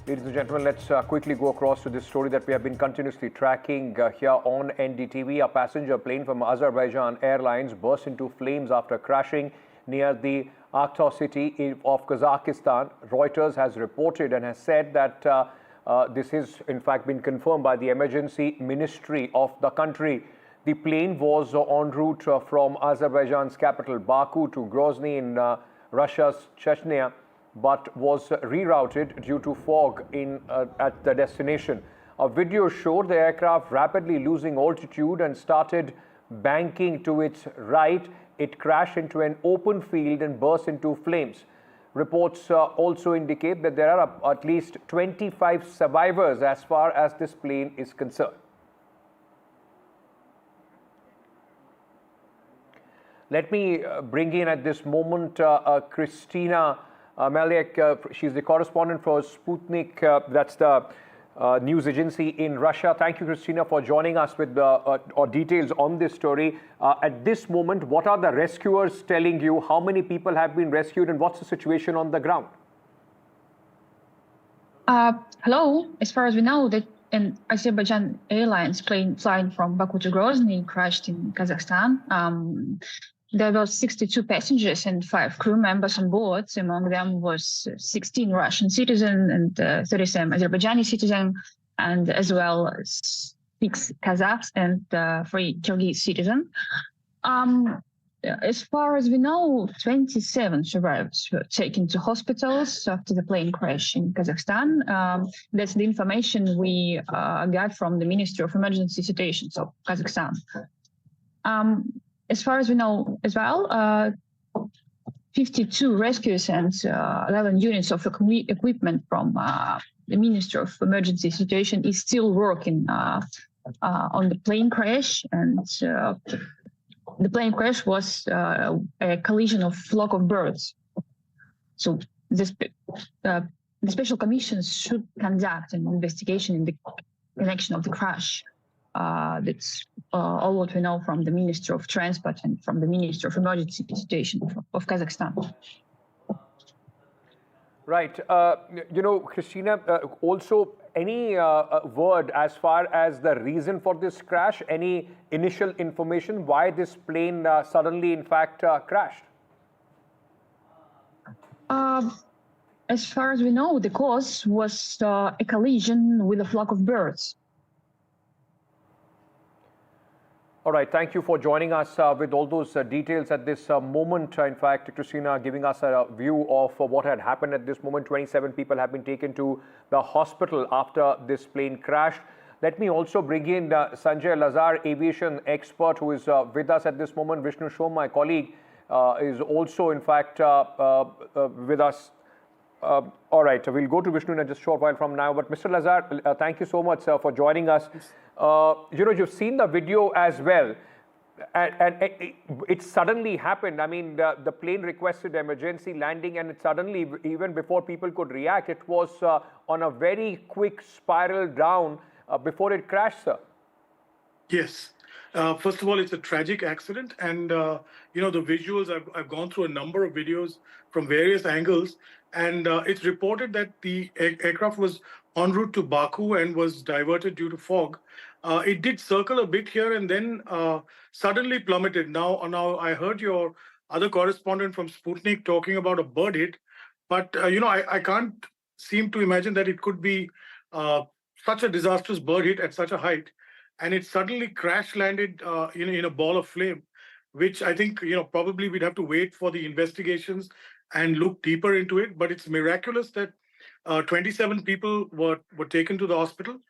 Ladies and gentlemen, let's quickly go across to this story that we have been continuously tracking here on NDTV. A passenger plane from Azerbaijan Airlines burst into flames after crashing near the Aqtau city of Kazakhstan. Reuters has reported and has said that this has in fact been confirmed by the emergency ministry of the country. The plane was en route from Azerbaijan's capital Baku to Grozny in Russia's Chechnya, but was rerouted due to fog at the destination. A video showed the aircraft rapidly losing altitude and started banking to its right. It crashed into an open field and burst into flames. Reports also indicate that there are at least 25 survivors as far as this plane is concerned. Let me bring in at this moment Christina Maliek. She's the correspondent for Sputnik, that's the news agency in Russia. Thank you, Christina, for joining us with details on this story. At this moment, what are the rescuers telling you? How many people have been rescued and what's the situation on the ground? Hello. As far as we know, that an Azerbaijan Airlines plane flying from Baku to Grozny crashed in Kazakhstan. There were 62 passengers and 5 crew members on board. Among them was 16 Russian citizens and 37 Azerbaijani citizens, and as well as 6 Kazakhs and 3 Kyrgyz citizens. As far as we know, 27 survivors were taken to hospitals after the plane crash in Kazakhstan. That's the information we got from the Ministry of Emergency Situations of Kazakhstan. As far as we know as well, 52 rescues and 11 units of equipment from the Ministry of Emergency Situation is still working on the plane crash. And the plane crash was a collision of flock of birds. So the special commissions should conduct an investigation in the connection of the crash. That's all what we know from the Ministry of Transport and from the Ministry of Emergency Situation of Kazakhstan. Right. You know, Christina, also any word as far as the reason for this crash, any initial information why this plane suddenly, in fact, crashed? As far as we know, the cause was a collision with a flock of birds. All right, thank you for joining us with all those details at this moment. In fact, Christina giving us a view of what had happened at this moment. 27 people have been taken to the hospital after this plane crashed. Let me also bring in Sanjay Lazar, aviation expert, who is with us at this moment. Vishnu Shom, my colleague, is also, in fact, with us. All right, we'll go to Vishnu in just a short while from now. But Mr. Lazar, thank you so much for joining us. You know, you've seen the video as well, and it suddenly happened. I mean, the plane requested emergency landing, and it suddenly, even before people could react, it was on a very quick spiral down before it crashed, sir. Yes. First of all, it's a tragic accident, and you know, the visuals, I've gone through a number of videos from various angles, and it's reported that the aircraft was en route to Baku and was diverted due to fog. It did circle a bit here and then suddenly plummeted. Now I heard your other correspondent from Sputnik talking about a bird hit, but you know, I can't seem to imagine that it could be such a disastrous bird hit at such a height, and it suddenly crash landed in a ball of flame, which I think, you know, probably we'd have to wait for the investigations and look deeper into it. But it's miraculous that 27 people were taken to the hospital.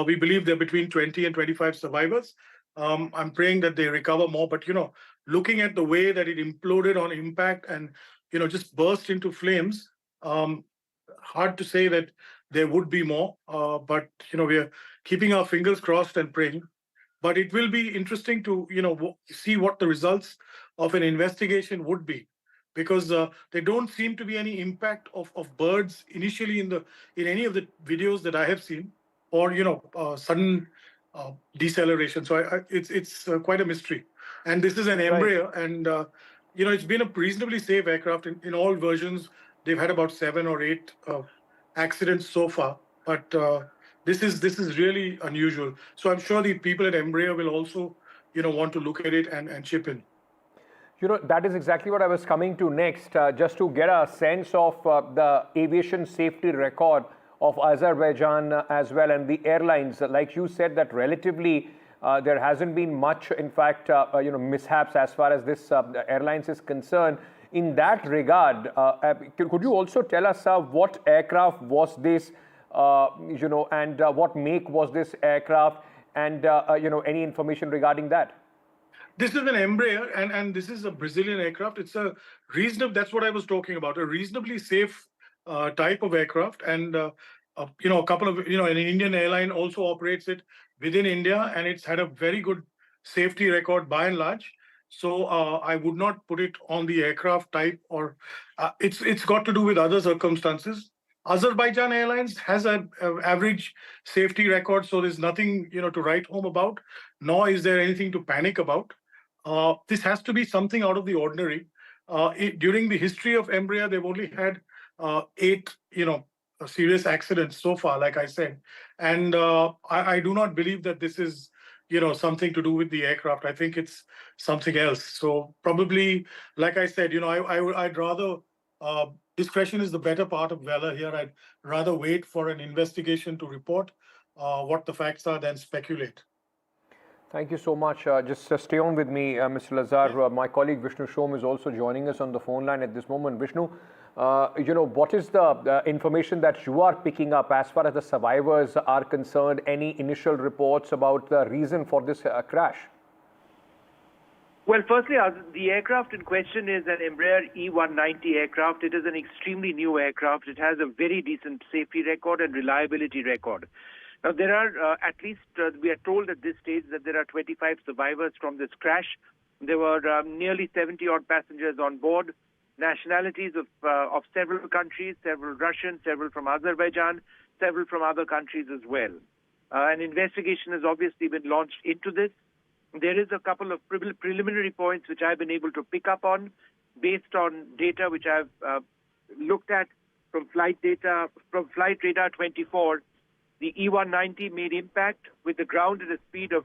We believe there are between 20 and 25 survivors. I'm praying that they recover more. But, you know, looking at the way that it imploded on impact and, you know, just burst into flames, hard to say that there would be more. But, you know, we are keeping our fingers crossed and praying. But it will be interesting to, you know, see what the results of an investigation would be, because there don't seem to be any impact of birds initially in any of the videos that I have seen, or, you know, sudden deceleration. So it's quite a mystery. And this is an Embraer, and you know, it's been a reasonably safe aircraft in all versions. They've had about 7 or 8 accidents so far, but this is really unusual. So I'm sure the people at Embraer will also, want to look at it and chip in. That is exactly what I was coming to next, just to get a sense of the aviation safety record of Azerbaijan as well, and the airlines. Like you said, that relatively there hasn't been much, in fact, mishaps as far as this airlines is concerned. In that regard, could you also tell us what aircraft was this, and what make was this aircraft, and any information regarding that? This is an Embraer, and this is a Brazilian aircraft. It's a reasonable. That's what I was talking about. A reasonably safe type of aircraft, and a couple of an Indian airline also operates it within India, and it's had a very good safety record by and large. So I would not put it on the aircraft type, or it's got to do with other circumstances. Azerbaijan Airlines has an average safety record, so there's nothing to write home about, nor is there anything to panic about. This has to be something out of the ordinary. During the history of Embraer, they've only had 8, serious accidents so far, like I said, and I do not believe that this is, something to do with the aircraft. I think it's something else. So probably, like I said, I'd rather. Discretion is the better part of valor here. I'd rather wait for an investigation to report what the facts are than speculate. Thank you so much. Just stay on with me, Mr. Lazar. My colleague Vishnu Shom is also joining us on the phone line at this moment. Vishnu, what is the information that you are picking up as far as the survivors are concerned? Any initial reports about the reason for this crash? Well, firstly, the aircraft in question is an Embraer E190 aircraft. It is an extremely new aircraft. It has a very decent safety record and reliability record. Now, there are at least, we are told at this stage that there are 25 survivors from this crash. There were nearly 70-odd passengers on board, nationalities of several countries, several Russian, several from Azerbaijan, several from other countries as well. An investigation has obviously been launched into this. There is a couple of preliminary points which I've been able to pick up on based on data which I've looked at from flight data, from Flight Radar 24. The E190 made impact with the ground at a speed of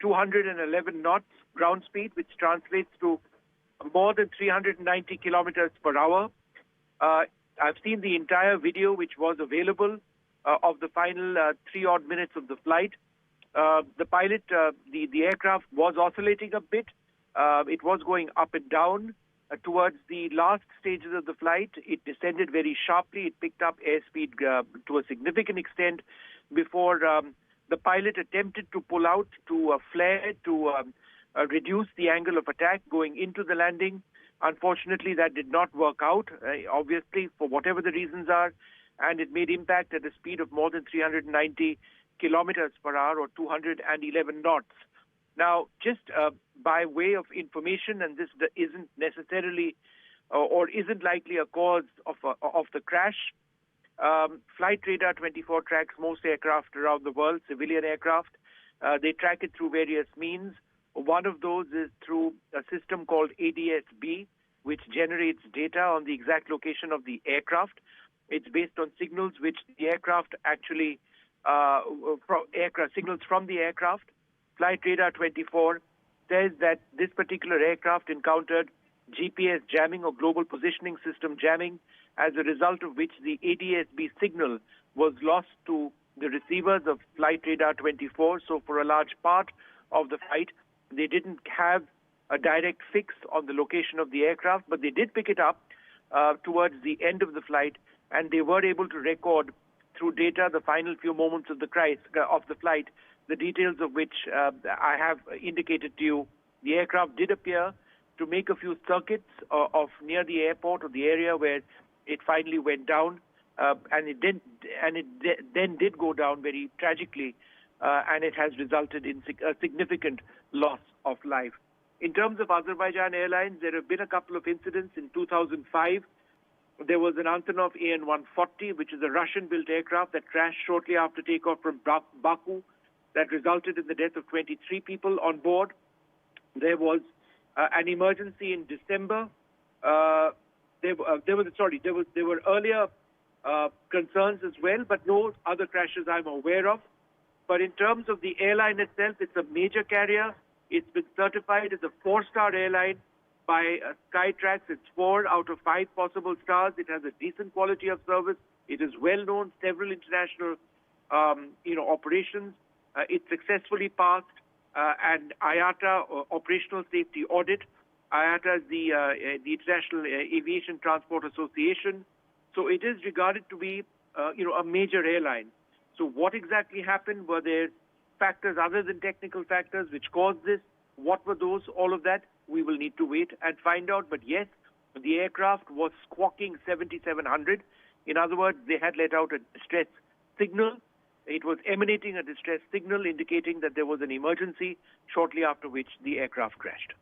211 knots ground speed, which translates to more than 390 kilometers per hour. I've seen the entire video which was available of the final 3-odd minutes of the flight. The pilot, the aircraft was oscillating a bit. It was going up and down. Towards the last stages of the flight, it descended very sharply. It picked up airspeed to a significant extent before the pilot attempted to pull out to flare to reduce the angle of attack going into the landing. Unfortunately, that did not work out, obviously, for whatever the reasons are, and it made impact at a speed of more than 390 kilometers per hour or 211 knots. Now, just by way of information, and this isn't necessarily or isn't likely a cause of the crash, Flight Radar 24 tracks most aircraft around the world, civilian aircraft. They track it through various means. One of those is through a system called ADS-B, which generates data on the exact location of the aircraft. It's based on signals which the aircraft actually signals from the aircraft. Flight Radar 24 says that this particular aircraft encountered GPS jamming or global positioning system jamming, as a result of which the ADS-B signal was lost to the receivers of Flight Radar 24. So for a large part of the flight, they didn't have a direct fix on the location of the aircraft, but they did pick it up towards the end of the flight, and they were able to record through data the final few moments of the flight, the details of which I have indicated to you. The aircraft did appear to make a few circuits of near the airport or the area where it finally went down, and it then did go down very tragically, and it has resulted in a significant loss of life. In terms of Azerbaijan Airlines, there have been a couple of incidents. In 2005, there was an Antonov AN-140, which is a Russian-built aircraft that crashed shortly after takeoff from Baku. That resulted in the death of 23 people on board. There was an emergency in December. There were earlier concerns as well, but no other crashes I'm aware of. But in terms of the airline itself, it's a major carrier. It's been certified as a 4-star airline by Skytrax. It's 4 out of 5 possible stars. It has a decent quality of service. It is well known, several international, operations. It successfully passed an IATA operational safety audit. IATA is the International Aviation Transport Association. So it is regarded to be, a major airline. So what exactly happened? Were there factors other than technical factors which caused this? What were those? All of that we will need to wait and find out. But yes, the aircraft was squawking 7700. In other words, they had let out a distress signal. It was emanating a distress signal indicating that there was an emergency, shortly after which the aircraft crashed.